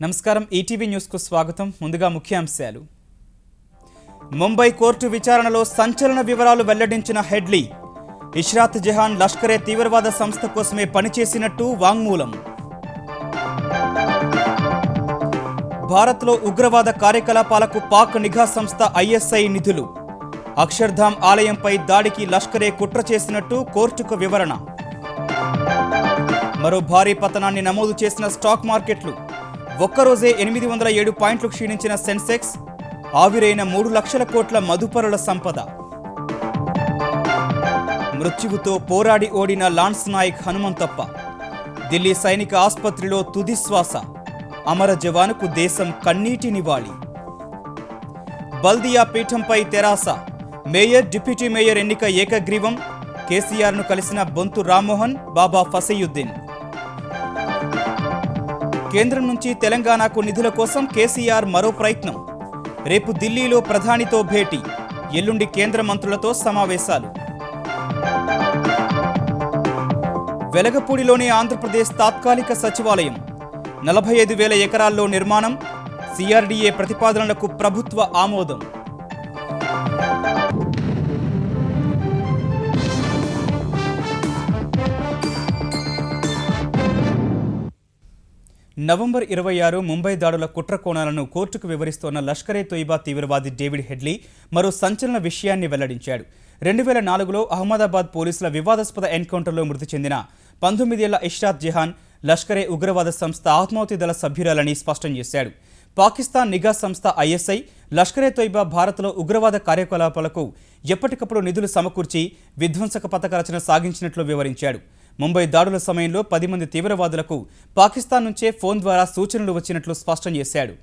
నమస్కారం ETV news కు స్వాగతం. ముందుగా ముఖ్యాంశాలు. ముంబై కోర్టు విచారణలో సంచలన వివరాలు వెల్లడించిన హెడ్లీ. ఇష్రాత్ జహాన్ లష్కరే తీవ్రవాద సంస్థ కోసమే పనిచేసినట్టు వాంగ్మూలం. భారత్లో ఉగ్రవాద కార్యకలాపాలకు పాక్ నిఘా సంస్థ ఐఎస్ఐ నిధులు. అక్షర్ధామ్ ఆలయంపై దాడికి లష్కరే కుట్ర చేసినట్టు కోర్టుకు వివరణ. మరో భారీ పతనాన్ని నమోదు చేసిన స్టాక్ మార్కెట్లు. ఒక్కరోజే 807 పాయింట్లు క్షీణించిన సెన్సెక్స్. ఆవిరైన 3 లక్షల కోట్ల మదుపరుల సంపద. మృత్యువుతో పోరాడి ఓడిన లాన్స్ నాయక్ హనుమంతప్ప. ఢిల్లీ సైనిక ఆసుపత్రిలో తుది శ్వాస. అమర జవానుకు దేశం కన్నీటి నివాళి. బల్దియా పీఠంపై తెరాస. మేయర్, డిప్యూటీ మేయర్ ఎన్నిక ఏకగ్రీవం. కేసీఆర్ను కలిసిన బొంతు రామ్మోహన్, బాబా ఫసయుద్దీన్. కేంద్రం నుంచి తెలంగాణకు నిధుల కోసం కేసీఆర్ మరో ప్రయత్నం. రేపు ఢిల్లీలో ప్రధానితో భేటీ. ఎల్లుండి కేంద్ర మంత్రులతో సమావేశాలు. వెలగపూడిలోని ఆంధ్రప్రదేశ్ తాత్కాలిక సచివాలయం. 45,000 ఎకరాల్లో నిర్మాణం. సిఆర్డీఏ ప్రతిపాదనలకు ప్రభుత్వ ఆమోదం. నవంబర్ 26 ముంబై దాడుల కుట్ర కోణాలను కోర్టుకు వివరిస్తోన్న లష్కరే తోయిబా తీవ్రవాది డేవిడ్ హెడ్లీ మరో సంచలన విషయాన్ని వెల్లడించాడు. 2004లో అహ్మదాబాద్ పోలీసుల వివాదాస్పద ఎన్కౌంటర్లో మృతి చెందిన 19 ఏళ్ల ఇష్రాత్ జహాన్ లష్కరే ఉగ్రవాద సంస్థ ఆత్మాహుతి దళ సభ్యురాలని స్పష్టం చేశాడు. పాకిస్తాన్ నిఘా సంస్థ ఐఎస్ఐ లష్కరే తోయిబా భారత్లో ఉగ్రవాద కార్యకలాపాలకు ఎప్పటికప్పుడు నిధులు సమకూర్చి విధ్వంసక పథక రచన సాగించినట్లు వివరించాడు. ముంబై దాడుల సమయంలో 10 మంది తీవ్రవాదులకు పాకిస్తాన్ నుంచే ఫోన్ ద్వారా సూచనలు వచ్చినట్లు స్పష్టం చేశాడు.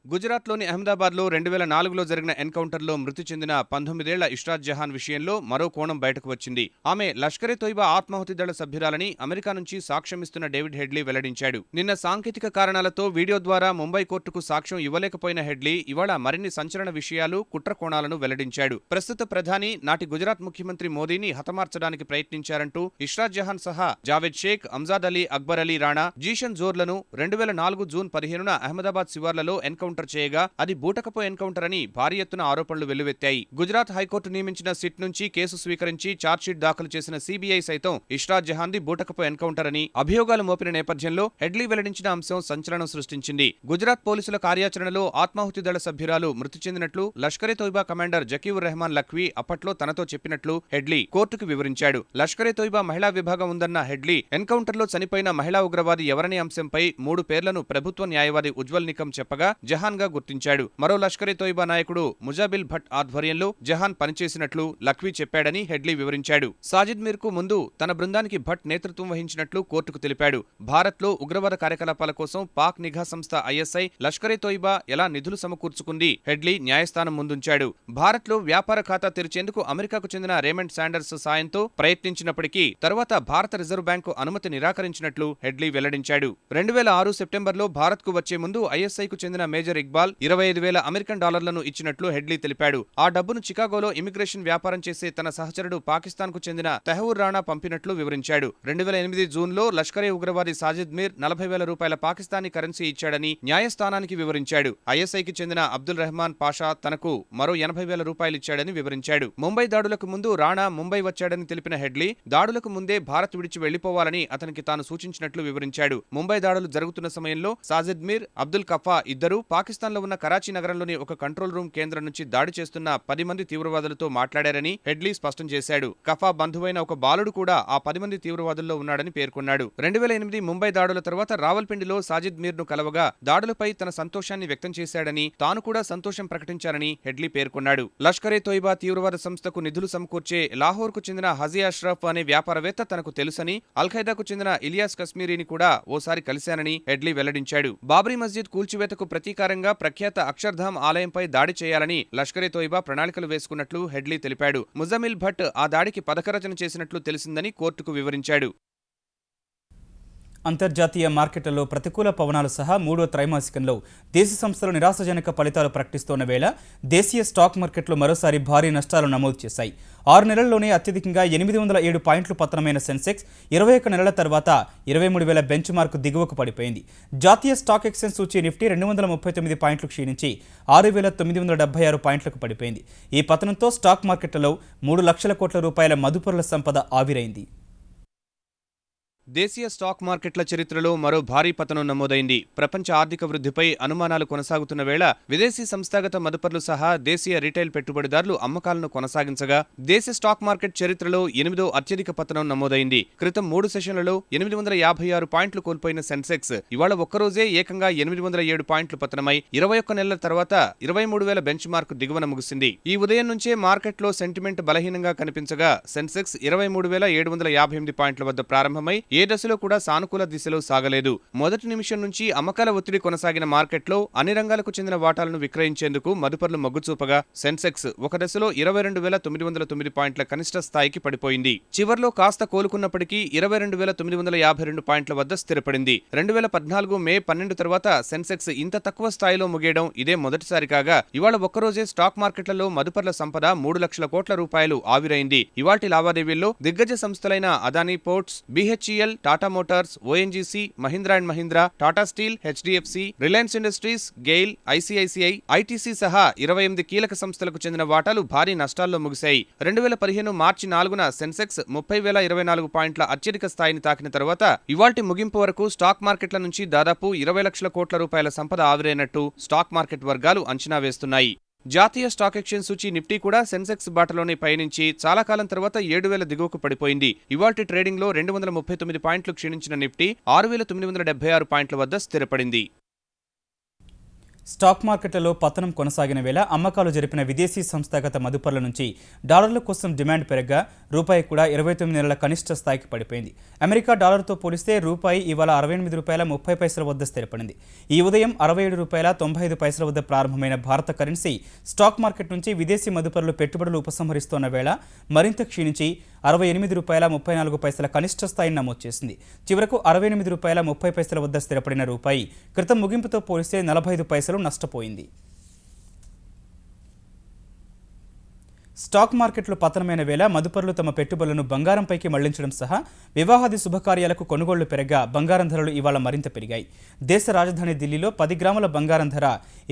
గుజరాత్లోని అహ్మదాబాద్లో 2004లో జరిగిన ఎన్కౌంటర్లో మృతి చెందిన 19 ఏళ్ల ఇష్రాత్ జహాన్ విషయంలో మరో కోణం బయటకు వచ్చింది. ఆమె లష్కరే తోయిబా ఆత్మాహుతి దళ సభ్యురాలని అమెరికా నుంచి సాక్ష్యమిస్తున్న డేవిడ్ హెడ్లీ వెల్లడించాడు. నిన్న సాంకేతిక కారణాలతో వీడియో ద్వారా ముంబై కోర్టుకు సాక్ష్యం ఇవ్వలేకపోయిన హెడ్లీ ఇవాళ మరిన్ని సంచలన విషయాలు, కుట్ర కోణాలను వెల్లడించాడు. ప్రస్తుత ప్రధాని, నాటి గుజరాత్ ముఖ్యమంత్రి మోదీని హతమార్చడానికి ప్రయత్నించారంటూ ఇష్రాత్ జహాన్ సహా జావేద్ షేక్, అంజాద్ అలీ, అక్బర్ అలీ రాణా, జీషన్ జోర్లను 2004 జూన్ 15న అహ్మదాబాద్ శివార్లలో ఎన్కౌంటర్ చేయగా అది బూటకపు ఎన్కౌంటర్ అని భారీ ఎత్తున ఆరోపణలు వెల్లువెత్తాయి. గుజరాత్ హైకోర్టు నియమించిన సిట్ నుంచి కేసు స్వీకరించి ఛార్జ్షీట్ దాఖలు చేసిన సిబిఐ సైతం ఇష్రాత్ జహాన్ది బూటకపు ఎన్కౌంటర్ అని అభియోగాలు మోపిన నేపథ్యంలో హెడ్లీ వెల్లడించిన అంశం సంచలనం సృష్టించింది. గుజరాత్ పోలీసుల కార్యాచరణలో ఆత్మాహుతి దళ సభ్యురాలు మృతి చెందినట్లు లష్కరే తోయిబా కమాండర్ జకీవుర్ రెహమాన్ లఖ్వీ అప్పట్లో తనతో చెప్పినట్లు హెడ్లీ కోర్టుకు వివరించాడు. లష్కరే తోయిబా మహిళా విభాగం ఉందన్న హెడ్లీ ఎన్కౌంటర్లో చనిపోయిన మహిళా ఉగ్రవాది ఎవరనే అంశంపై 3 పేర్లను ప్రభుత్వ న్యాయవాది ఉజ్వల్ నికం చెప్పగా జహాన్ గా గుర్తించాడు. మరో లష్కరే తోయిబా నాయకుడు ముజాబిల్ భట్ ఆధ్వర్యంలో జహాన్ పనిచేసినట్లు లఖ్వీ చెప్పాడని హెడ్లీ వివరించాడు. సాజిద్ మీర్ కు ముందు తన బృందానికి భట్ నేతృత్వం వహించినట్లు కోర్టుకు తెలిపాడు. భారత్లో ఉగ్రవాద కార్యకలాపాల కోసం పాక్ నిఘా సంస్థ ఐఎస్ఐ లష్కరే తోయిబా ఎలా నిధులు సమకూర్చుకుంది హెడ్లీ న్యాయస్థానం ముందుంచాడు. భారత్లో వ్యాపార ఖాతా తెరిచేందుకు అమెరికాకు చెందిన రేమండ్ శాండర్స్ సాయంతో ప్రయత్నించినప్పటికీ తరువాత భారత రిజర్వ్ బ్యాంకు అనుమతి నిరాకరించినట్లు హెడ్లీ వెల్లడించాడు. 2006 సెప్టెంబర్లో భారత్కు వచ్చే ముందు ఐఎస్ఐకు చెందిన మేజర్ ఇక్బాల్ 25,000 అమెరికన్ డాలర్లను ఇచ్చినట్లు హెడ్లీ తెలిపాడు. ఆ డబ్బును చికాగోలో ఇమిగ్రేషన్ వ్యాపారం చేసే తన సహచరుడు పాకిస్తాన్ కు చెందిన తెహూర్ రాణా పంపినట్లు వివరించాడు. 2008 జూన్లో లష్కరే ఉగ్రవాది సాజిద్ మీర్ 40,000 రూపాయల పాకిస్తానీ కరెన్సీ ఇచ్చాడని న్యాయస్థానానికి వివరించాడు. ఐఎస్ఐకి చెందిన అబ్దుల్ రెహమాన్ పాషా తనకు మరో 80,000 రూపాయలిచ్చాడని వివరించాడు. ముంబై దాడులకు ముందు రాణా ముంబై వచ్చాడని తెలిపిన హెడ్లీ దాడులకు ముందే భారత్ విడిచి వెళ్లిపోవాలని అతనికి తాను సూచించినట్లు వివరించాడు. ముంబై దాడులు జరుగుతున్న సమయంలో సాజిద్ మీర్, అబ్దుల్ కఫా ఇద్దరు పాకిస్తాన్లో ఉన్న కరాచీ నగరంలోని ఒక కంట్రోల్ రూమ్ కేంద్రం నుంచి దాడి చేస్తున్న 10 మంది తీవ్రవాదులతో మాట్లాడారని హెడ్లీ స్పష్టం చేశాడు. కఫా బంధువైన ఒక బాలుడు కూడా ఆ 10 మంది తీవ్రవాదుల్లో ఉన్నాడని పేర్కొన్నాడు. 2008 ముంబై దాడుల తర్వాత రావల్పిండిలో సాజిద్ మీర్ ను కలవగా దాడులపై తన సంతోషాన్ని వ్యక్తం చేశాడని, తాను కూడా సంతోషం ప్రకటించారని హెడ్లీ పేర్కొన్నాడు. లష్కరే తోయిబా తీవ్రవాద సంస్థకు నిధులు సమకూర్చే లాహోర్ కు చెందిన హజీ అష్రఫ్ అనే వ్యాపారవేత్త తనకు తెలుసని, అల్ఖైదాకు చెందిన ఇలియాస్ కశ్మీరీని కూడా ఓసారి కలిశానని హెడ్లీ వెల్లడించాడు. బాబ్రీ మస్జిద్ కూల్చివేతకు ప్రతీకారంగా ప్రఖ్యాత అక్షర్ధామ్ ఆలయంపై దాడి చేయాలని లష్కరే తోయిబా ప్రణాళికలు వేసుకున్నట్లు హెడ్లీ తెలిపాడు. ముజమిల్ భట్ ఆ దాడికి పథకరచన చేసినట్లు తెలిసిందని కోర్టుకు వివరించాడు. అంతర్జాతీయ మార్కెట్లలో ప్రతికూల పవనాలు సహా మూడో త్రైమాసికంలో దేశీ సంస్థలు నిరాశజనక ఫలితాలు ప్రకటిస్తున్న వేళ దేశీయ స్టాక్ మార్కెట్లు మరోసారి భారీ నష్టాలు నమోదు చేశాయి. 6 నెలల్లోనే అత్యధికంగా 807 పాయింట్లు పతనమైన సెన్సెక్స్ 21 నెలల తర్వాత 23,000 బెంచ్ మార్క్ దిగువకు పడిపోయింది. జాతీయ స్టాక్ ఎక్స్చేంజ్ సూచీ నిఫ్టీ 239 పాయింట్లు క్షీణించి 6,976 పాయింట్లకు పడిపోయింది. ఈ పతనంతో స్టాక్ మార్కెట్లలో 3 లక్షల కోట్ల రూపాయల మదుపరుల సంపద ఆవిరైంది. దేశీయ స్టాక్ మార్కెట్ల చరిత్రలో మరో భారీ పతనం నమోదైంది. ప్రపంచ ఆర్థిక వృద్ధిపై అనుమానాలు కొనసాగుతున్న వేళ విదేశీ సంస్థాగత మదుపర్లు సహా దేశీయ రిటైల్ పెట్టుబడిదారులు అమ్మకాలను కొనసాగించగా దేశ స్టాక్ మార్కెట్ చరిత్రలో 8వ అత్యధిక పతనం నమోదైంది. క్రితం 3 సెషన్లలో 856 పాయింట్లు కోల్పోయిన సెన్సెక్స్ ఇవాళ ఒక్కరోజే ఏకంగా 807 పాయింట్లు పతనమై 21 నెలల తర్వాత 23,000 బెంచ్ మార్క్ దిగువన ముగిసింది. ఈ ఉదయం నుంచే మార్కెట్లో సెంటిమెంట్ బలహీనంగా కనిపించగా సెన్సెక్స్ 23,758 పాయింట్ల వద్ద ప్రారంభమై ఏ దశలో కూడా సానుకూల దిశలో సాగలేదు. మొదటి నిమిషం నుంచి అమ్మకాల ఒత్తిడి కొనసాగిన మార్కెట్లో అన్ని రంగాలకు చెందిన వాటాలను విక్రయించేందుకు మదుపర్లు మొగ్గుచూపగా సెన్సెక్స్ ఒక దశలో 22,909 పాయింట్ల కనిష్ట స్థాయికి పడిపోయింది. చివర్లో కాస్త కోలుకున్నప్పటికీ 22,952 పాయింట్ల వద్ద స్థిరపడింది. 2014 మే 12 తర్వాత సెన్సెక్స్ ఇంత తక్కువ స్థాయిలో ముగియడం ఇదే మొదటిసారి కాగా ఇవాళ ఒక్కరోజే స్టాక్ మార్కెట్లలో మదుపర్ల సంపద 3 లక్షల కోట్ల రూపాయలు ఆవిరైంది. ఇవాల్టి లావాదేవీల్లో దిగ్గజ సంస్థలైన Adani ports, BHEL, Tata motors, ONGC, Mahindra and Mahindra, Tata steel, HDFC, Reliance industries, GAIL, ICICI, ITC సహా 28 కీలక సంస్థలకు చెందిన వాటాలు భారీ నష్టాల్లో ముగిశాయి. 2015 మార్చి 4న సెన్సెక్స్ 30,024 పాయింట్ల అత్యధిక స్థాయిని తాకిన తర్వాత ఇవాల్టి ముగింపు వరకు స్టాక్ మార్కెట్ల నుంచి దాదాపు 20 లక్షల కోట్ల రూపాయల సంపద ఆవిరైనట్టు స్టాక్ మార్కెట్ వర్గాలు అంచనా వేస్తున్నాయి. జాతీయ స్టాక్ ఎక్స్చేంజ్ సూచీ నిఫ్టీ కూడా సెన్సెక్స్ బాటలోనే పయనించి చాలా కాలం తర్వాత 7,000 దిగువకు పడిపోయింది. ఇవాల్టి ట్రేడింగ్లో 239 పాయింట్లు క్షీణించిన నిఫ్టీ 6,976 పాయింట్ల వద్ద స్థిరపడింది. స్టాక్ మార్కెట్లలో పతనం కొనసాగిన వేళ అమ్మకాలు జరిపిన విదేశీ సంస్థాగత మదుపర్ల నుంచి డాలర్ల కోసం డిమాండ్ పెరగ్గా రూపాయి కూడా 29 నెలల కనిష్ట స్థాయికి పడిపోయింది. అమెరికా డాలర్తో పోలిస్తే రూపాయి ఇవాళ 68 రూపాయల 30 పైసల వద్ద స్థిరపడింది. ఈ ఉదయం 67 రూపాయల 95 పైసల వద్ద ప్రారంభమైన భారత కరెన్సీ స్టాక్ మార్కెట్ నుంచి విదేశీ మదుపరులు పెట్టుబడులు ఉపసంహరిస్తున్న వేళ మరింత క్షీణించి 68 రూపాయల 34 పైసల కనిష్ట స్థాయిని నమోదు చేసింది. చివరకు 68 రూపాయల 30 పైసల వద్ద స్థిరపడిన రూపాయి క్రితం ముగింపుతో పోలిస్తే 45 పైసలు నష్టపోయింది. స్టాక్ మార్కెట్లు పతనమైన వేళ మదుపరులు తమ పెట్టుబడులను బంగారంపైకి మళ్లించడం సహా వివాహాది శుభకార్యాలకు కొనుగోళ్లు పెరగా బంగారం ధరలు ఇవాళ మరింత పెరిగాయి. దేశ రాజధాని ఢిల్లీలో 10 గ్రాముల బంగారం ధర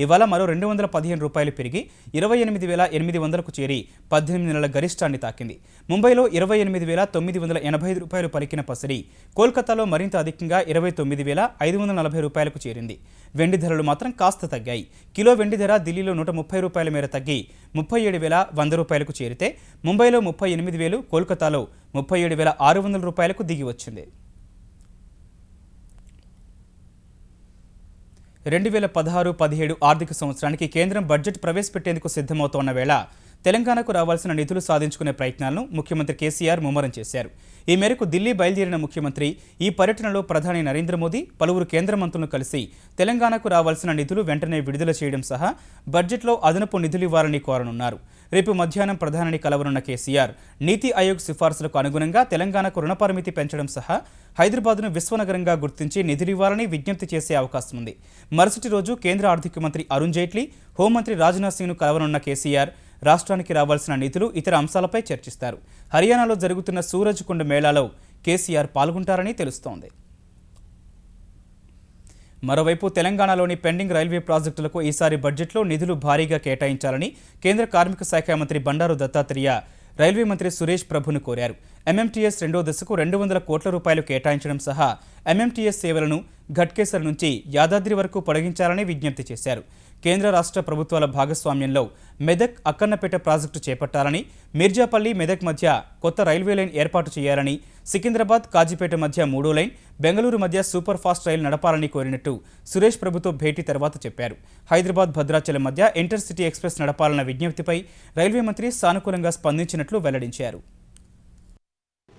ఇవాళ మరో 215 రూపాయలు పెరిగి 28,800కు చేరి 18 నెలల గరిష్టాన్ని తాకింది. ముంబైలో 28,985 రూపాయలు పలికిన పసిడి కోల్కతాలో మరింత అధికంగా 29,540 రూపాయలకు చేరింది. వెండి ధరలు మాత్రం కాస్త తగ్గాయి. కిలో వెండి ధర ఢిల్లీలో 130 రూపాయల మేర తగ్గి 37,100 రూపాయలకు చేరితే ముంబైలో 38,000, కోల్కతాలో 37,600 రూపాయలకు దిగి వచ్చింది. 2016-17 ఆర్థిక సంవత్సరానికి కేంద్రం బడ్జెట్ ప్రవేశపెట్టేందుకు సిద్ధమవుతోన్న వేళ తెలంగాణకు రావాల్సిన నిధులు సాధించుకునే ప్రయత్నాలను ముఖ్యమంత్రి కేసీఆర్ ముమ్మరం చేశారు. ఈ మేరకు ఢిల్లీ బయలుదేరిన ముఖ్యమంత్రి ఈ పర్యటనలో ప్రధాని నరేంద్ర మోదీ పలువురు కేంద్ర మంత్రులను కలిసి తెలంగాణకు రావాల్సిన నిధులు వెంటనే విడుదల చేయడం సహా బడ్జెట్లో అదనపు నిధులివ్వాలని కోరనున్నారు. రేపు మధ్యాహ్నం ప్రధానిని కలవనున్న కేసీఆర్ నీతి ఆయోగ్ సిఫార్సులకు అనుగుణంగా తెలంగాణకు రుణ పరిమితి పెంచడం సహా హైదరాబాద్ను విశ్వనగరంగా గుర్తించి నిధులివ్వాలని విజ్ఞప్తి చేసే అవకాశం ఉంది. మరుసటి రోజు కేంద్ర ఆర్థిక మంత్రి అరుణ్ జైట్లీ, హోంమంత్రి రాజ్నాథ్ సింగ్ను కలవనున్న కేసీఆర్ రాష్ట్రానికి రావాల్సిన నిధులు, ఇతర అంశాలపై చర్చిస్తారు. హర్యానాలో జరుగుతున్న సూరజ్ కుండ్ మేళాలో కేసీఆర్ పాల్గొంటారని తెలుస్తోంది. మరోవైపు తెలంగాణలోని పెండింగ్ రైల్వే ప్రాజెక్టులకు ఈసారి బడ్జెట్లో నిధులు భారీగా కేటాయించాలని కేంద్ర కార్మిక శాఖ మంత్రి బండారు దత్తాత్రేయ రైల్వే మంత్రి సురేష్ ప్రభును కోరారు. MMTS 2వ దశకు 200 కోట్ల రూపాయలు కేటాయించడం సహా MMTS సేవలను ఘట్కేసర్ నుంచి యాదాద్రి వరకు పొడిగించాలని విజ్ఞప్తి చేశారు. కేంద్ర రాష్ట్ర ప్రభుత్వాల భాగస్వామ్యంలో మెదక్ అక్కన్నపేట ప్రాజెక్టు చేపట్టాలని, మిర్జాపల్లి మెదక్ మధ్య కొత్త రైల్వే లైన్ ఏర్పాటు చేయాలని, సికింద్రాబాద్ కాజీపేట మధ్య 3వ లైన్, బెంగళూరు మధ్య సూపర్ ఫాస్ట్ రైలు నడపాలని కోరినట్టు సురేష్ ప్రభుతో భేటీ తర్వాత చెప్పారు. హైదరాబాద్ భద్రాచలం మధ్య ఇంటర్సిటీ ఎక్స్ప్రెస్ నడపాలన్న విజ్ఞప్తిపై రైల్వే మంత్రి సానుకూలంగా స్పందించినట్లు వెల్లడించారు.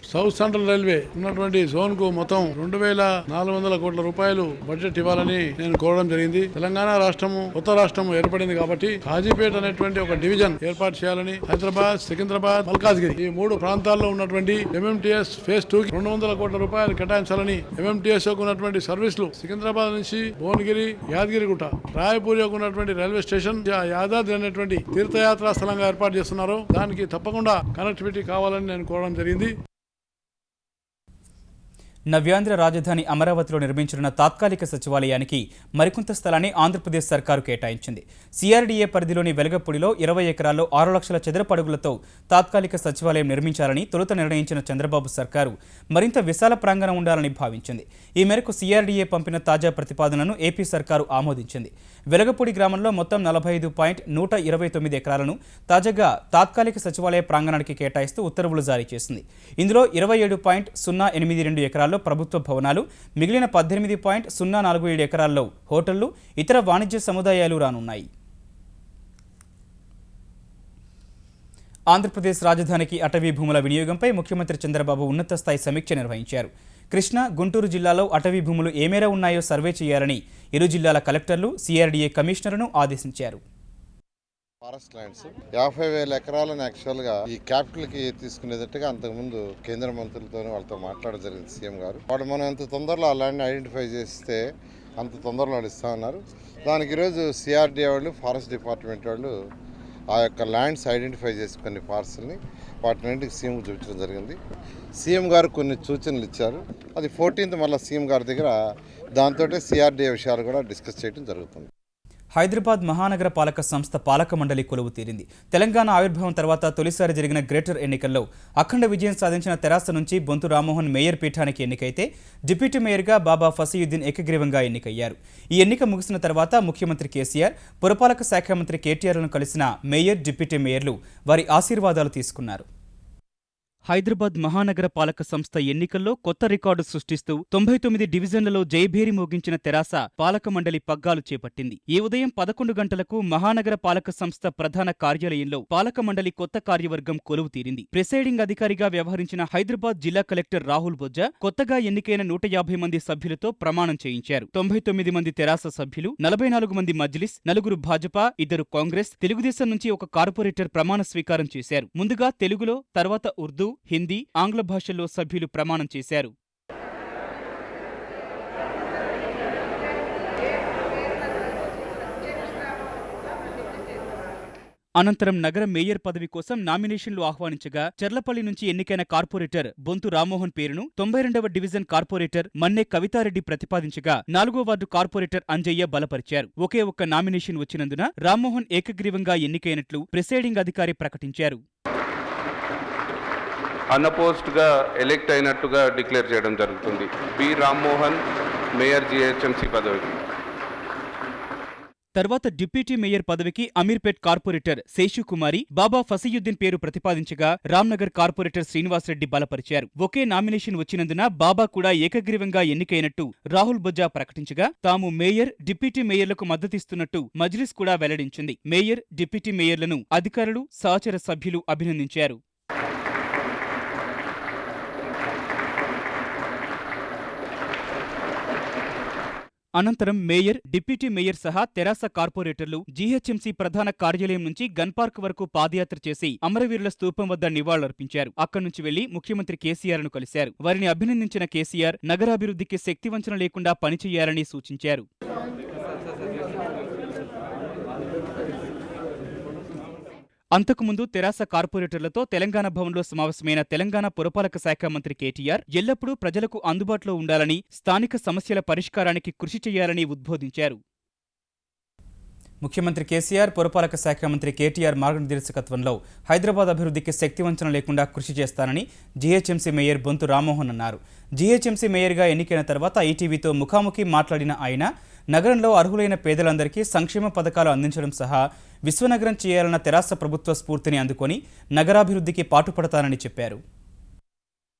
సౌత్ సెంట్రల్ రైల్వే ఉన్నటువంటి జోన్ కు మొత్తం 2,400 కోట్ల రూపాయలు బడ్జెట్ ఇవ్వాలని నేను కోరడం జరిగింది. తెలంగాణ రాష్ట్రము కొత్త రాష్ట్రం ఏర్పడింది కాబట్టి కాజీపేట అనేటువంటి ఒక డివిజన్ ఏర్పాటు చేయాలని హైదరాబాద్, సికింద్రాబాద్, మల్కాజ్గిరి ఈ 3 ప్రాంతాల్లో ఉన్నటువంటి MMTS ఫేజ్ 2 కి 200 కోట్ల రూపాయలు కేటాయించాలని, MMTS కు ఉన్నటువంటి సర్వీసులు సికింద్రాబాద్ నుంచి భువనగిరి, యాదగిరిగుట్ట, రాయపూర్ యొక్క ఉన్నటువంటి రైల్వే స్టేషన్ యాదాద్రి అనేటువంటి తీర్థయాత్రా స్థలంగా ఏర్పాటు చేస్తున్నారు. దానికి తప్పకుండా కనెక్టివిటీ కావాలని నేను కోరడం జరిగింది. నవ్యాంధ్ర రాజధాని అమరావతిలో నిర్మించనున్న తాత్కాలిక సచివాలయానికి మరికొంత స్థలాన్ని ఆంధ్రప్రదేశ్ సర్కారు కేటాయించింది. CRDA పరిధిలోని వెలగపూడిలో 20 ఎకరాల్లో 6 లక్షల చదరపు అడుగులతో తాత్కాలిక సచివాలయం నిర్మించాలని తొలుత నిర్ణయించిన చంద్రబాబు సర్కారు మరింత విశాల ప్రాంగణం ఉండాలని భావించింది. ఈ మేరకు CRDA పంపిన తాజా ప్రతిపాదనను ఏపీ సర్కారు ఆమోదించింది. వెలగపూడి గ్రామంలో మొత్తం 45.129 ఎకరాలను తాజాగా తాత్కాలిక సచివాలయ ప్రాంగణానికి కేటాయిస్తూ ఉత్తర్వులు జారీ చేసింది. ఇందులో 27.082 ఎకరాల్లో ప్రభుత్వ భవనాలు, మిగిలిన 18.047 ఎకరాల్లో హోటళ్లు, ఇతర వాణిజ్య సముదాయాలు రానున్నాయి. ఆంధ్రప్రదేశ్ రాజధానికి అటవీ భూముల వినియోగంపై ముఖ్యమంత్రి చంద్రబాబు ఉన్నత స్థాయి సమీక్ష నిర్వహించారు. కృష్ణా, గుంటూరు జిల్లాలో అటవీ భూములు ఏ మేర ఉన్నాయో సర్వే చేయాలని ఇరు జిల్లాల కలెక్టర్లు, CRDA కమిషనర్ను ఆదేశించారు. ఫారెస్ట్ ల్యాండ్స్ 50,000 ఎకరాలను యాక్చువల్గా ఈ క్యాపిటల్కి తీసుకునేటట్టుగా అంతకుముందు కేంద్ర మంత్రులతో వాళ్ళతో మాట్లాడడం జరిగింది సీఎం గారు. వాళ్ళు మనం ఎంత తొందరలో ఆ ల్యాండ్ని ఐడెంటిఫై చేస్తే అంత తొందరలో వాళ్ళు ఇస్తా ఉన్నారు. దానికి ఈరోజు CRDA వాళ్ళు, ఫారెస్ట్ డిపార్ట్మెంట్ వాళ్ళు ఆ యొక్క ల్యాండ్స్ ఐడెంటిఫై చేసి కొన్ని పార్సల్ని వాటిని సీఎంకు చూపించడం జరిగింది. సీఎం గారు కొన్ని సూచనలు ఇచ్చారు. అది 14th మళ్ళీ సీఎం గారి దగ్గర దాంతో CRDA విషయాలు కూడా డిస్కస్ చేయడం జరుగుతుంది. హైదరాబాద్ మహానగర పాలక సంస్థ పాలక మండలి కొలువు తీరింది. తెలంగాణ ఆవిర్భావం తర్వాత తొలిసారి జరిగిన గ్రేటర్ ఎన్నికల్లో అఖండ విజయం సాధించిన తెరాస నుంచి బొంతు రామ్మోహన్ మేయర్ పీఠానికి ఎన్నికైతే డిప్యూటీ మేయర్గా బాబా ఫసీయుద్దీన్ ఏకగ్రీవంగా ఎన్నికయ్యారు. ఈ ఎన్నిక ముగిసిన తర్వాత ముఖ్యమంత్రి కేసీఆర్, పురపాలక శాఖ మంత్రి కేటీఆర్లను కలిసిన మేయర్, డిప్యూటీ మేయర్లు వారి ఆశీర్వాదాలు తీసుకున్నారు. హైదరాబాద్ మహానగర పాలక సంస్థ ఎన్నికల్లో కొత్త రికార్డు సృష్టిస్తూ 99 డివిజన్లలో జయభేరి మోగించిన తెరాస పాలక మండలి పగ్గాలు చేపట్టింది. ఈ ఉదయం 11 గంటలకు మహానగర పాలక సంస్థ ప్రధాన కార్యాలయంలో పాలక మండలి కొత్త కార్యవర్గం కొలువు తీరింది. ప్రిసైడింగ్ అధికారిగా వ్యవహరించిన హైదరాబాద్ జిల్లా కలెక్టర్ రాహుల్ బొజ్జా కొత్తగా ఎన్నికైన 150 మంది సభ్యులతో ప్రమాణం చేయించారు. 99 మంది తెరాస సభ్యులు, 44 మంది మజ్లిస్, 4 భాజపా, 2 కాంగ్రెస్, తెలుగుదేశం నుంచి ఒక కార్పొరేటర్ ప్రమాణ స్వీకారం చేశారు. ముందుగా తెలుగులో, తర్వాత ఉర్దూ, హిందీ, ఆంగ్ల భాషల్లో సభ్యులు ప్రమాణం చేశారు. అనంతరం నగర మేయర్ పదవి కోసం నామినేషన్లు ఆహ్వానించగా చెర్లపల్లి నుంచి ఎన్నికైన కార్పొరేటర్ బొంతు రామ్మోహన్ పేరును 92వ డివిజన్ కార్పొరేటర్ మన్నే కవితారెడ్డి ప్రతిపాదించగా 4వ వార్డు కార్పొరేటర్ అంజయ్య బలపరిచారు. ఒకే ఒక్క నామినేషన్ వచ్చినందున రామ్మోహన్ ఏకగ్రీవంగా ఎన్నికైనట్లు ప్రిసైడింగ్ అధికారి ప్రకటించారు. అన్అపోజ్డ్గా ఎలెక్ట్ అయినట్టుగా డిక్లేర్ చేయడం జరుగుతుంది. బి రామ్మోహన్ మేయర్ GHMC పదవికి. తర్వాత డిప్యూటీ మేయర్ పదవికి అమీర్పేట్ కార్పొరేటర్ శేషుకుమారి, బాబా ఫసీయుద్దీన్ పేరు ప్రతిపాదించగా రామ్నగర్ కార్పొరేటర్ శ్రీనివాసరెడ్డి బలపరిచారు. ఒకే నామినేషన్ వచ్చినందున బాబా కూడా ఏకగ్రీవంగా ఎన్నికైనట్టు రాహుల్ బొజ్జా ప్రకటించగా తాము మేయర్, డిప్యూటీ మేయర్లకు మద్దతిస్తున్నట్టు మజ్లిస్ కూడా వెల్లడించింది. మేయర్, డిప్యూటీ మేయర్లను అధికారులు, సహచర సభ్యులు అభినందించారు. అనంతరం మేయర్, డిప్యూటీ మేయర్ సహా తెరాస కార్పొరేటర్లు GHMC ప్రధాన కార్యాలయం నుంచి గన్ పార్క్ వరకు పాదయాత్ర చేసి అమరవీరుల స్తూపం వద్ద నివాళులర్పించారు. అక్కడి నుంచి వెళ్లి ముఖ్యమంత్రి కేసీఆర్ను కలిశారు. వారిని అభినందించిన కేసీఆర్ నగరాభివృద్ధికి శక్తివంచన లేకుండా పనిచేయాలని సూచించారు. అంతకుముందు తెరాస కార్పొరేటర్లతో తెలంగాణ భవన్లో సమావేశమైన తెలంగాణ పురపాలక శాఖ మంత్రి కేటీఆర్ ఎల్లప్పుడూ ప్రజలకు అందుబాటులో ఉండాలని, స్థానిక సమస్యల పరిష్కారానికి కృషి చేయాలని ఉద్బోధించారు. ముఖ్యమంత్రి కేసీఆర్, పురపాలక శాఖ మంత్రి కేటీఆర్ మార్గనిర్దేశకత్వంలో హైదరాబాద్ అభివృద్ధికి శక్తివంచన లేకుండా కృషి చేస్తానని GHMC మేయర్ బొంతు రామ్మోహన్ అన్నారు. GHMC మేయర్గా ఎన్నికైన తర్వాత ఈటీవీతో ముఖాముఖి మాట్లాడిన ఆయన నగరంలో అర్హులైన పేదలందరికీ సంక్షేమ పథకాలు అందించడం సహా విశ్వనగరం చేయాలన్న తెరాస ప్రభుత్వ స్ఫూర్తిని అందుకొని నగరాభివృద్ధికి పాటుపడతానని చెప్పారు.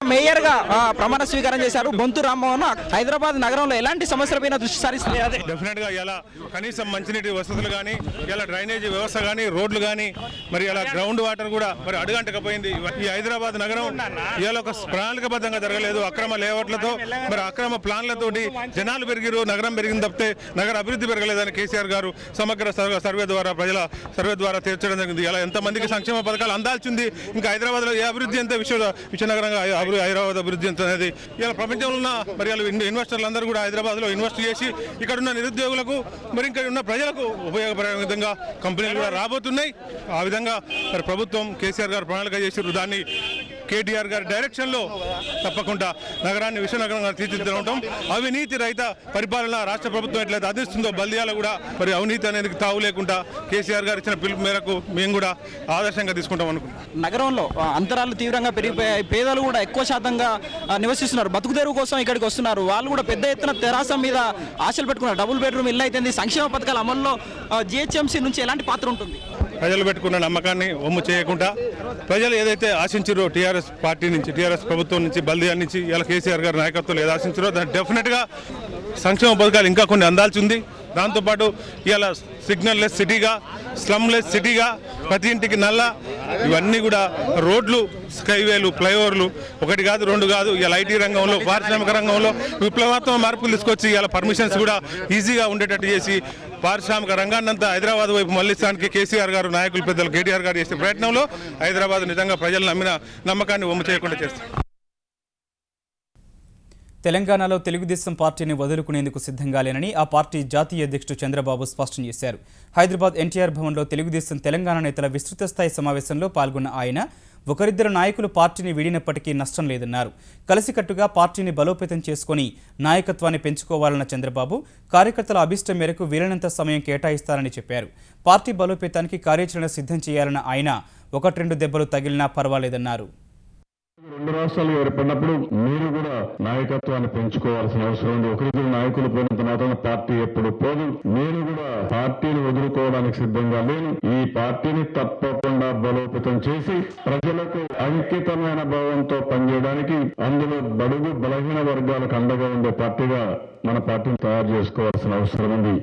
మేయర్గా ప్రమాణ స్వీకారం చేశారు బొంతు రామ్మోహన్. హైదరాబాద్ నగరంలో ఎలాంటి సమస్యలపైన దృష్టి సారిస్తుంది? అదే డెఫినెట్గా ఇలా కనీసం మంచినీటి వసతులు కానీ, ఇలా డ్రైనేజీ వ్యవస్థ కానీ, రోడ్లు కానీ, మరి ఇలా గ్రౌండ్ వాటర్ కూడా మరి అడుగంటకపోయింది. ఈ హైదరాబాద్ నగరం ఇలా ఒక ప్రణాళికబద్ధంగా జరగలేదు. అక్రమ లేఅవుట్లతో, మరి అక్రమ ప్లాన్లతోటి జనాలు పెరిగిరు, నగరం పెరిగింది తప్పితే నగర అభివృద్ధి పెరగలేదని కేసీఆర్ గారు సమగ్ర సర్వే ద్వారా, ప్రజల సర్వే ద్వారా తీర్చడం జరిగింది. ఇలా ఎంతమందికి సంక్షేమ పథకాలు అందాల్సింది, ఇంకా హైదరాబాద్లో ఏ అభివృద్ధి ఎంత విశ్వనగరంగా హైదరాబాద్ అభివృద్ధి ఎంత అనేది ఇలా ప్రపంచంలో ఉన్న మరి ఇన్వెస్టర్లు అందరూ కూడా హైదరాబాద్లో ఇన్వెస్ట్ చేసి ఇక్కడ ఉన్న నిరుద్యోగులకు, మరి ఇక్కడ ఉన్న ప్రజలకు ఉపయోగపడే విధంగా కంపెనీలు కూడా రాబోతున్నాయి. ఆ విధంగా మరి ప్రభుత్వం కేసీఆర్ గారు ప్రణాళిక చేసి దాన్ని కేటీఆర్ గారి డైరెక్షన్లో తప్పకుండా నగరాన్ని విశ్వనగరంగా తీర్చిదిద్దడం, అవినీతి రహిత పరిపాలన రాష్ట్ర ప్రభుత్వం ఎట్లయితే అందిస్తుందో బల్దియాలో కూడా మరి అవినీతి అనేది తావు లేకుండా కేసీఆర్ గారు ఇచ్చిన పిలుపు మేరకు మేము కూడా ఆదర్శంగా తీసుకుంటాం అనుకుంటున్నాం. నగరంలో అంతరాలు తీవ్రంగా పెరిగిపోయాయి. పేదలు కూడా ఎక్కువ శాతంగా నివసిస్తున్నారు. బతుకు తెరువు కోసం ఇక్కడికి వస్తున్నారు. వాళ్ళు కూడా పెద్ద ఎత్తున తెరాస మీద ఆశలు పెట్టుకున్నారు. డబుల్ బెడ్రూమ్ ఇల్లు అయితే సంక్షేమ పథకాల అమల్లో జిహెచ్ఎంసీ నుంచి ఎలాంటి పాత్ర ఉంటుంది? ప్రజలు పెట్టుకున్న నమ్మకాన్ని ఒమ్ము చేయకుండా ప్రజలు ఏదైతే ఆశించారో టీఆర్ఎస్ పార్టీ నుంచి, టీఆర్ఎస్ ప్రభుత్వం నుంచి, బల్దియా నుంచి, ఇలా కేసీఆర్ గారి నాయకత్వంలో ఏది ఆశించారో దాన్ని డెఫినెట్గా సంక్షేమ పథకాలు ఇంకా కొన్ని అందాల్సి ఉంది. దాంతోపాటు ఇలా సిగ్నల్ లెస్ సిటీగా, స్లమ్ లెస్ సిటీగా, ప్రతి ఇంటికి నల్ల, ఇవన్నీ కూడా రోడ్లు, స్కైవేలు, ఫ్లైఓవర్లు, ఒకటి కాదు రెండు కాదు, ఇలా ఐటీ రంగంలో, పారిశ్రామిక రంగంలో విప్లవాత్మక మార్పులు తీసుకొచ్చి ఇలా పర్మిషన్స్ కూడా ఈజీగా ఉండేటట్టు చేసి పారిశ్రామిక రంగాన్నంతా హైదరాబాద్ వైపు మళ్లించడానికి కేసీఆర్ గారు, నాయకులు, పెద్దలు కేటీఆర్ గారు చేసే ప్రయత్నంలో హైదరాబాద్ నిజంగా ప్రజలు నమ్మిన నమ్మకాన్ని ఒమ్ము చేయకుండా చేస్తారు. తెలంగాణలో తెలుగుదేశం పార్టీని వదులుకునేందుకు సిద్ధంగా లేనని ఆ పార్టీ జాతీయ అధ్యక్షుడు చంద్రబాబు స్పష్టం చేశారు. హైదరాబాద్ ఎన్టీఆర్ భవన్లో తెలుగుదేశం తెలంగాణ నేతల విస్తృత స్థాయి సమావేశంలో పాల్గొన్న ఆయన ఒకరిద్దరు నాయకులు పార్టీని వీడినప్పటికీ నష్టం లేదన్నారు. కలిసికట్టుగా పార్టీని బలోపేతం చేసుకుని నాయకత్వాన్ని పెంచుకోవాలన్న చంద్రబాబు కార్యకర్తల అభిష్టం మేరకు వీలైనంత సమయం కేటాయిస్తారని చెప్పారు. పార్టీ బలోపేతానికి కార్యాచరణ సిద్ధం చేయాలన్న ఆయన 1-2 దెబ్బలు తగిలినా పర్వాలేదన్నారు. 2 రాష్ట్రాలు ఏర్పడినప్పుడు మీరు కూడా నాయకత్వాన్ని పెంచుకోవాల్సిన అవసరం ఉంది. ఒకరిద్దరు నాయకులు పోయినంత మాత్రం పార్టీ ఎప్పుడు పోదు. నేను కూడా పార్టీని వదులుకోవడానికి సిద్ధంగా లేను. ఈ పార్టీని తప్పకుండా బలోపేతం చేసి ప్రజలకు అంకితమైన భావంతో పనిచేయడానికి, అందులో బడుగు బలహీన వర్గాలకు అండగా ఉండే పార్టీగా మన పార్టీని తయారు చేసుకోవాల్సిన అవసరం ఉంది.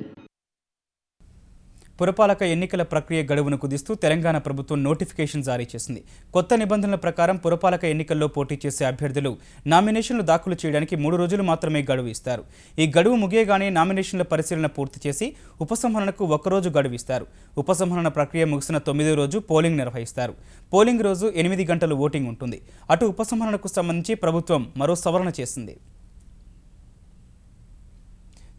పురపాలక ఎన్నికల ప్రక్రియ గడువును కుదిస్తూ తెలంగాణ ప్రభుత్వం నోటిఫికేషన్ జారీ చేసింది. కొత్త నిబంధనల ప్రకారం పురపాలక ఎన్నికల్లో పోటీ చేసే అభ్యర్థులు నామినేషన్లు దాఖలు చేయడానికి 3 రోజులు మాత్రమే గడువు ఇస్తారు. ఈ గడువు ముగియగానే నామినేషన్ల పరిశీలన పూర్తి చేసి ఉపసంహరణకు 1 రోజు గడువు ఇస్తారు. ఉపసంహరణ ప్రక్రియ ముగిసిన 9వ రోజు పోలింగ్ నిర్వహిస్తారు. పోలింగ్ రోజు 8 గంటలు ఓటింగ్ ఉంటుంది. అటు ఉపసంహరణకు సంబంధించి ప్రభుత్వం మరో సవరణ చేసింది.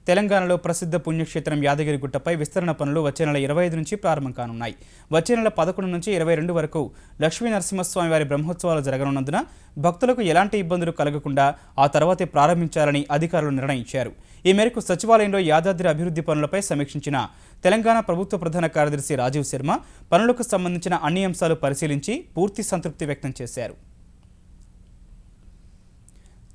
తెలంగాణలో ప్రసిద్ధ పుణ్యక్షేత్రం యాదగిరిగుట్టపై విస్తరణ పనులు వచ్చే నెల 25 నుంచి ప్రారంభం కానున్నాయి. వచ్చే నెల 11 నుంచి 22 వరకు లక్ష్మీ నరసింహస్వామి వారి బ్రహ్మోత్సవాలు జరగనున్నందున భక్తులకు ఎలాంటి ఇబ్బందులు కలగకుండా ఆ తర్వాతే ప్రారంభించాలని అధికారులు నిర్ణయించారు. ఈ మేరకు సచివాలయంలో యాదాద్రి అభివృద్ధి పనులపై సమీక్షించిన తెలంగాణ ప్రభుత్వ ప్రధాన కార్యదర్శి రాజీవ్ శర్మ పనులకు సంబంధించిన అన్ని అంశాలు పరిశీలించి పూర్తి సంతృప్తి వ్యక్తం చేశారు.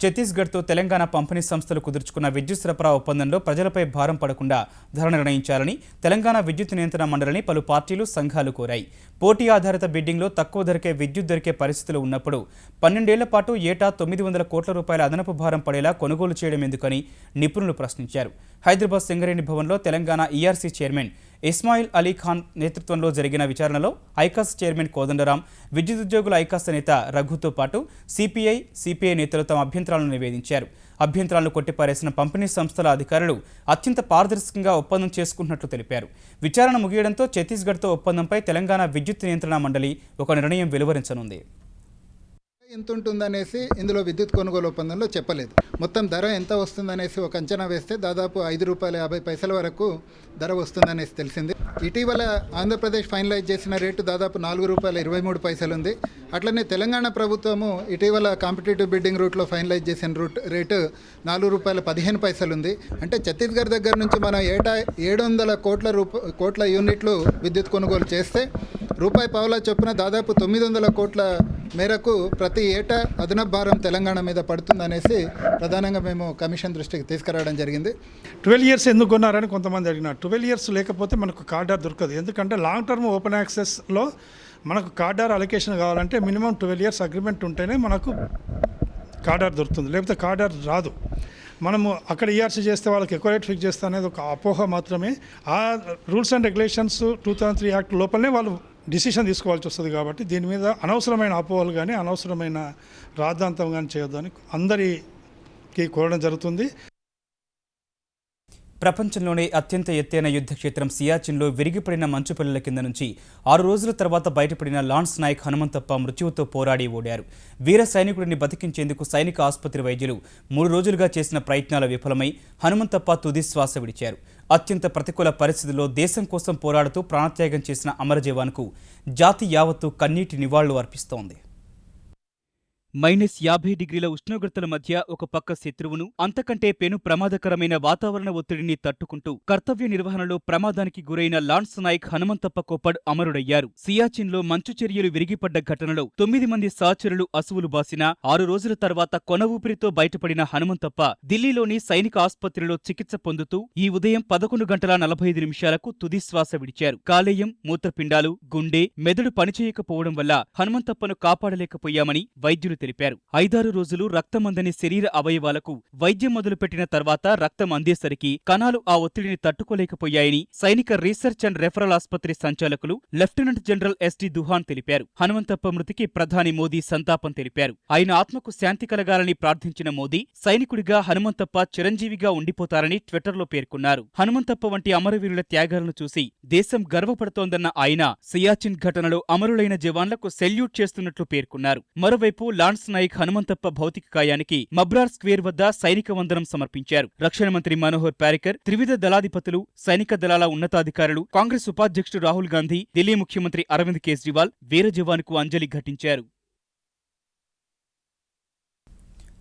ఛత్తీస్గఢ్తో తెలంగాణ పంపిణీ సంస్థలు కుదుర్చుకున్న విద్యుత్ సరఫరా ఒప్పందంలో ప్రజలపై భారం పడకుండా ధర నిర్ణయించాలని తెలంగాణ విద్యుత్ నియంత్రణ మండలిని పలు పార్టీలు, సంఘాలు కోరాయి. పోటీ ఆధారిత బిడ్డింగ్లో తక్కువ ధరకే విద్యుత్ దొరికే పరిస్థితులు ఉన్నప్పుడు 12 ఏళ్ల పాటు ఏటా 900 కోట్ల రూపాయల అదనపు భారం పడేలా కొనుగోలు చేయడం ఎందుకని నిపుణులు ప్రశ్నించారు. హైదరాబాద్ సింగరేణి భవన్లో తెలంగాణ ఈఆర్సీ చైర్మన్ ఇస్మాయిల్ అలీ ఖాన్ నేతృత్వంలో జరిగిన విచారణలో ఐకాస్ చైర్మన్ కోదండరాం, విద్యుత్ ఉద్యోగుల ఐకాస్ నేత రఘుతో పాటు సిపిఐ నేతలు తమ అభ్యంతరాలను నివేదించారు. అభ్యంతరాలను కొట్టిపారేసిన పంపిణీ సంస్థల అధికారులు అత్యంత పారదర్శకంగా ఒప్పందం చేసుకుంటున్నట్లు తెలిపారు. విచారణ ముగియడంతో ఛత్తీస్గఢ్తో ఒప్పందంపై తెలంగాణ విద్యుత్ నియంత్రణ మండలి ఒక నిర్ణయం వెలువరించనుంది. ఎంత ఉంటుందనేసి ఇందులో విద్యుత్ కొనుగోలు ఒప్పందంలో చెప్పలేదు. మొత్తం ధర ఎంత వస్తుందనేసి ఒక అంచనా వేస్తే దాదాపు ₹5.50 వరకు ధర వస్తుందనేసి తెలిసింది. ఇటీవల ఆంధ్రప్రదేశ్ ఫైనలైజ్ చేసిన రేటు దాదాపు ₹4.23 ఉంది. అట్లనే తెలంగాణ ప్రభుత్వము ఇటీవల కాంపిటేటివ్ బిడ్డింగ్ రూట్లో ఫైనలైజ్ చేసిన రేటు ₹4.15 ఉంది. అంటే ఛత్తీస్గఢ్ దగ్గర నుంచి మనం ఏటా 700 కోట్ల యూనిట్లు విద్యుత్ కొనుగోలు చేస్తే ₹1.50 చొప్పున దాదాపు 900 కోట్ల మేరకు ప్రతి ఏటా అదనపు భారం తెలంగాణ మీద పడుతుందనేసి ప్రధానంగా మేము కమిషన్ దృష్టికి తీసుకురావడం జరిగింది. 12 ఇయర్స్ ఎందుకు కొన్నారని కొంతమంది అడిగినారు. 12 ఇయర్స్ లేకపోతే మనకు కార్డార్ దొరకదు. ఎందుకంటే లాంగ్ టర్మ్ ఓపెన్ యాక్సెస్లో మనకు కార్డార్ అలొకేషన్ కావాలంటే మినిమం 12 ఇయర్స్ అగ్రిమెంట్ ఉంటేనే మనకు కార్డర్ దొరుకుతుంది, లేకపోతే కార్డర్ రాదు. మనము అక్కడ ఈఆర్సీ చేస్తే వాళ్ళకి ఎక్కువ రేట్ ఫిక్స్ చేస్తే అనేది ఒక అపోహ మాత్రమే. ఆ రూల్స్ అండ్ రెగ్యులేషన్స్ 2003 యాక్ట్ లోపలనే వాళ్ళు డిసిషన్ తీసుకోవాల్సి వస్తుంది. కాబట్టి దీని మీద అనవసరమైన అపోహలు కానీ అనవసరమైన రాద్ధాంతం కానీ చేయొద్దని అందరికీ కోరడం జరుగుతుంది. ప్రపంచంలోనే అత్యంత ఎత్తైన యుద్ధ క్షేత్రం సియాచిన్లో విరిగిపడిన మంచు పిల్లల కింద నుంచి 6 రోజుల తర్వాత బయటపడిన లాన్స్ నాయక్ హనుమంతప్ప మృత్యువుతో పోరాడి ఓడారు. వీర సైనికుడిని బతికించేందుకు సైనిక ఆసుపత్రి వైద్యులు 3 రోజులుగా చేసిన ప్రయత్నాల విఫలమై హనుమంతప్ప తుది శ్వాస విడిచారు. అత్యంత ప్రతికూల పరిస్థితుల్లో దేశం కోసం పోరాడుతూ ప్రాణత్యాగం చేసిన అమర జవాన్కు జాతి యావత్తు కన్నీటి నివాళులు అర్పిస్తోంది. -50 డిగ్రీల ఉష్ణోగ్రతల మధ్య ఒక పక్క శత్రువును, అంతకంటే పెను ప్రమాదకరమైన వాతావరణ ఒత్తిడిని తట్టుకుంటూ కర్తవ్య నిర్వహణలో ప్రమాదానికి గురైన లాన్స్ నాయక్ హనుమంతప్ప కోప్పడ్ అమరుడయ్యారు. సియాచిన్లో మంచు చర్యలు విరిగిపడ్డ ఘటనలో 9 మంది సహచరులు అసువులు బాసిన 6 రోజుల తర్వాత కొన ఊపిరితో బయటపడిన హనుమంతప్ప ఢిల్లీలోని సైనిక ఆసుపత్రిలో చికిత్స పొందుతూ ఈ ఉదయం 11 గంటల 45 నిమిషాలకు తుది శ్వాస విడిచారు. కాలేయం, మూత్రపిండాలు, గుండె, మెదడు పనిచేయకపోవడం వల్ల హనుమంతప్పను కాపాడలేకపోయామని వైద్యులు తెలిపారు. 5-6 రోజులు రక్తమందని శరీర అవయవాలకు వైద్యం మొదలుపెట్టిన తర్వాత రక్తం అందేసరికి కణాలు ఆ ఒత్తిడిని తట్టుకోలేకపోయాయని సైనిక రీసెర్చ్ అండ్ రెఫరల్ ఆసుపత్రి సంచాలకులు లెఫ్టినెంట్ జనరల్ ఎస్టీ దుహాన్ తెలిపారు. హనుమంతప్ప మృతికి ప్రధాని మోదీ సంతాపం తెలిపారు. ఆయన ఆత్మకు శాంతి కలగాలని ప్రార్థించిన మోదీ సైనికుడిగా హనుమంతప్ప చిరంజీవిగా ఉండిపోతారని ట్విట్టర్లో పేర్కొన్నారు. హనుమంతప్ప వంటి అమరవీరుల త్యాగాలను చూసి దేశం గర్వపడుతోందన్న ఆయన సియాచిన్ ఘటనలో అమరులైన జవాన్లకు సెల్యూట్ చేస్తున్నట్లు పేర్కొన్నారు. మరోవైపు లాన్స్ నాయక్ హనుమంతప్ప భౌతిక కాయానికి మబ్రార్ స్క్వేర్ వద్ద సైనిక వందనం సమర్పించారు. రక్షణ మంత్రి మనోహర్ పారికర్, త్రివిధ దళాధిపతులు, సైనిక దళాల ఉన్నతాధికారులు, కాంగ్రెస్ ఉపాధ్యక్షుడు రాహుల్ గాంధీ, ఢిల్లీ ముఖ్యమంత్రి అరవింద్ కేజ్రీవాల్ వీర జవాన్కు అంజలి ఘటించారు.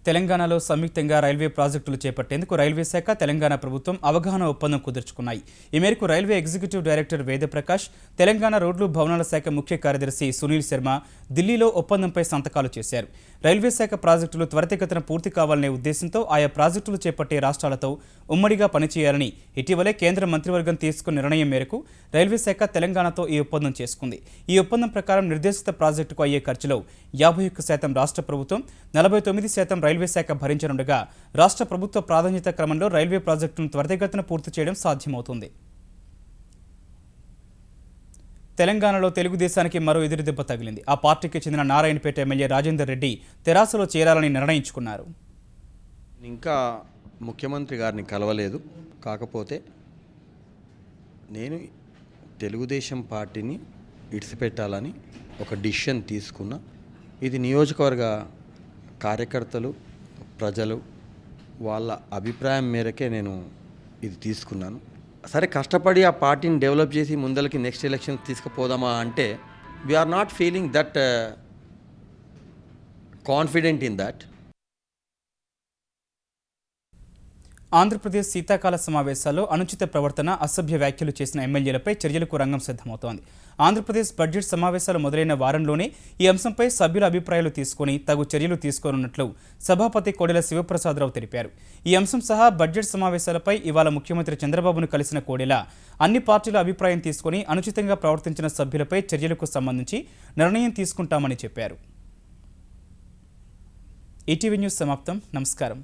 తెలంగాణలో సంయుక్తంగా రైల్వే ప్రాజెక్టులు చేపట్టేందుకు రైల్వే శాఖ, తెలంగాణ ప్రభుత్వం అవగాహన ఒప్పందం కుదుర్చుకున్నాయి. ఈ మేరకు railway executive director Ved Prakash, Telangana రోడ్లు భవనాల శాఖ ముఖ్య కార్యదర్శి సునీల్ శర్మ ఢిల్లీలో ఒప్పందంపై సంతకాలు చేశారు. రైల్వే శాఖ ప్రాజెక్టులు త్వరితగతిన పూర్తి కావాలనే ఉద్దేశంతో ఆయా ప్రాజెక్టులు చేపట్టే రాష్ట్రాలతో ఉమ్మడిగా పనిచేయాలని ఇటీవలే కేంద్ర మంత్రివర్గం తీసుకున్న నిర్ణయం మేరకు రైల్వే శాఖ తెలంగాణతో ఈ ఒప్పందం చేసుకుంది. ఈ ఒప్పందం ప్రకారం నిర్దేశిత ప్రాజెక్టుకు అయ్యే ఖర్చులో 51% రాష్ట్ర ప్రభుత్వం, 49% రైల్వే శాఖ భరించనుండగా రాష్ట్ర ప్రభుత్వ ప్రాధాన్యత క్రమంలో రైల్వే ప్రాజెక్టును త్వరితగతిన పూర్తి చేయడం సాధ్యమవుతుంది. తెలంగాణలో తెలుగుదేశానికి మరో ఎదురుదెబ్బ తగిలింది. ఆ పార్టీకి చెందిన నారాయణపేట ఎమ్మెల్యే రాజేందర్ రెడ్డి తెరాసలో చేరాలని నిర్ణయించుకున్నారు. ఇంకా ముఖ్యమంత్రి గారిని కలవలేదు. కాకపోతే నేను తెలుగుదేశం పార్టీని ఇడిచిపెట్టాలని ఒక డిసిషన్ తీసుకున్నా. ఇది నియోజకవర్గ కార్యకర్తలు, ప్రజలు వాళ్ళ అభిప్రాయం మేరకే నేను ఇది తీసుకున్నాను. సరే, కష్టపడి ఆ పార్టీని డెవలప్ చేసి ముందలకి నెక్స్ట్ ఎలక్షన్ తీసుకుపోదామా అంటే we are not feeling that confident in that. Andhra Pradesh శీతాకాల సమావేశాల్లో అనుచిత ప్రవర్తన, అసభ్య వ్యాఖ్యలు చేసిన ఎమ్మెల్యేలపై చర్యలకు రంగం సిద్ధమవుతోంది. ఆంధ్రప్రదేశ్ బడ్జెట్ సమావేశాలు మొదలైన వారంలోనే ఈ అంశంపై సభ్యుల అభిప్రాయాలు తీసుకుని తగు చర్యలు తీసుకోనున్నట్లు సభాపతి కోడెల శివప్రసాదరావు తెలిపారు. ఈ అంశం సహా బడ్జెట్ సమావేశాలపై ఇవాళ ముఖ్యమంత్రి చంద్రబాబును కలిసిన కోడెల అన్ని పార్టీల అభిప్రాయం తీసుకుని అనుచితంగా ప్రవర్తించిన సభ్యులపై చర్యలకు సంబంధించి నిర్ణయం తీసుకుంటామని చెప్పారు. ఈటీవీ న్యూస్ సమాప్తం. నమస్కారం.